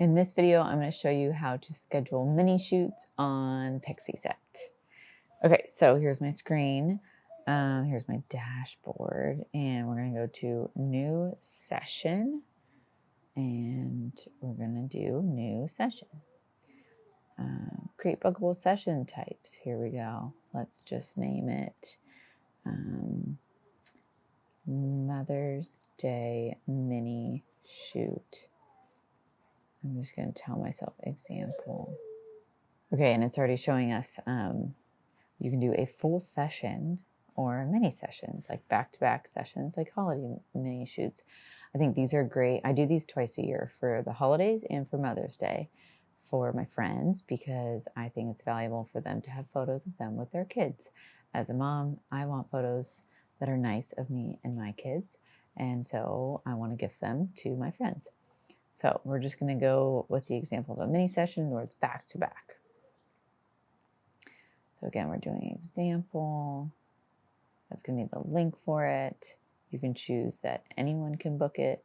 In this video, I'm going to show you how to schedule mini shoots on Pixieset. Okay, so here's my screen. Here's my dashboard, and we're going to go to New Session, and we're going to do New Session. Create bookable session types. Here we go. Let's just name it Mother's Day Mini Shoot. I'm just going to tell myself example. Okay, and it's already showing us you can do a full session or mini sessions, like back-to-back sessions, like holiday mini shoots. I think these are great. I do these twice a year for the holidays and for Mother's Day for my friends, because I think it's valuable for them to have photos of them with their kids. As a mom, I want photos that are nice of me and my kids, and so I want to gift them to my friends. So we're just going to go with the example of a mini session where it's back to back. So again, we're doing an example. That's going to be the link for it. You can choose that anyone can book it,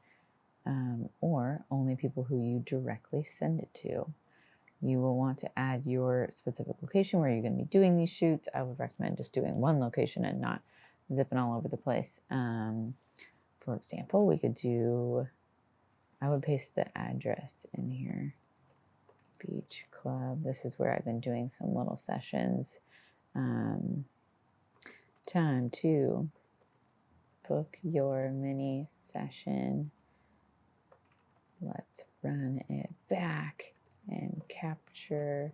or only people who you directly send it to. You will want to add your specific location where you're going to be doing these shoots. I would recommend just doing one location and not zipping all over the place. For example, we could do, I would paste the address in here. Beach Club. This is where I've been doing some little sessions. Time to book your mini session. Let's run it back and capture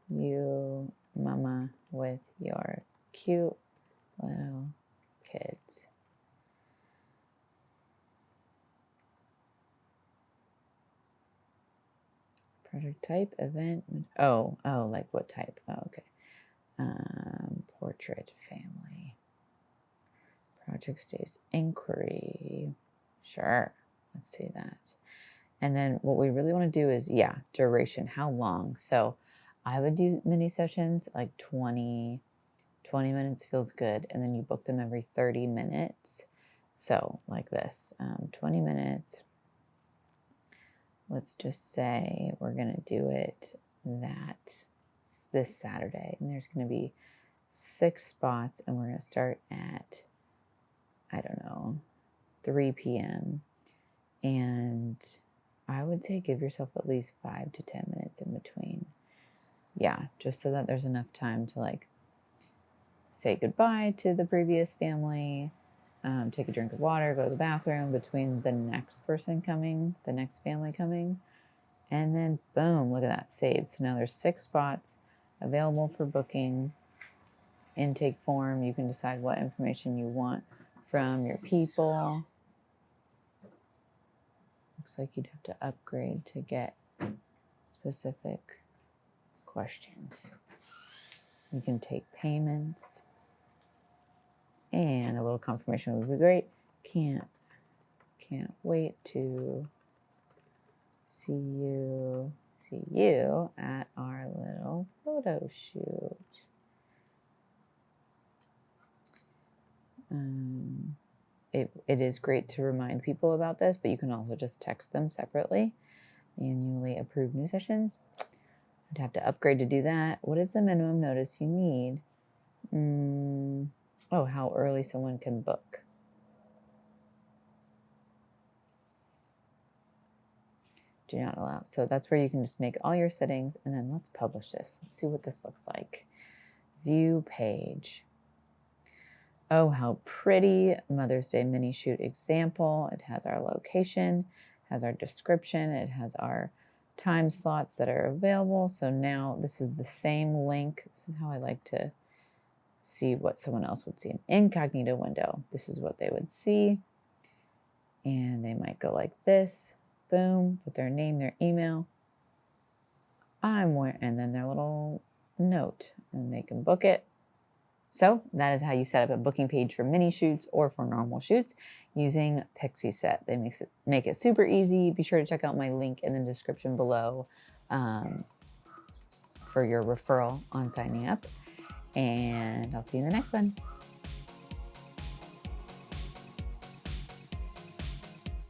you, mama, with your cute little kids. Project type, event, oh, like what type? Oh, okay. Portrait, family. Project status, inquiry. Sure, let's see that. And then what we really want to do is, duration, how long? So I would do mini sessions, like 20 minutes feels good. And then you book them every 30 minutes. So like this, 20 minutes. Let's just say we're going to do it this Saturday. And there's going to be 6 spots. And we're going to start at, I don't know, 3 p.m. And I would say give yourself at least 5 to 10 minutes in between. Yeah, just so that there's enough time to like say goodbye to the previous family, take a drink of water, go to the bathroom between the next person coming, the next family coming, and then boom, look at that, saved. So now there's 6 spots available for booking. Intake form, you can decide what information you want from your people. Looks like you'd have to upgrade to get specific questions. You can take payments. And a little confirmation would be great. Can't wait to see you at our little photo shoot. It is great to remind people about this, but you can also just text them separately. Annually approved new sessions. I'd have to upgrade to do that. What is the minimum notice you need? Oh, how early someone can book. Do not allow. So that's where you can just make all your settings, and then let's publish this. Let's see what this looks like. View page. Oh, how pretty. Mother's Day mini shoot example. It has our location, has our description, it has our time slots that are available. So now this is the same link. This is how I like to see what someone else would see. An incognito window. This is what they would see. And they might go like this. Boom. Put their name, their email. And then their little note. And they can book it. So that is how you set up a booking page for mini shoots or for normal shoots using Pixieset. They make it super easy. Be sure to check out my link in the description below for your referral on signing up. And I'll see you in the next one.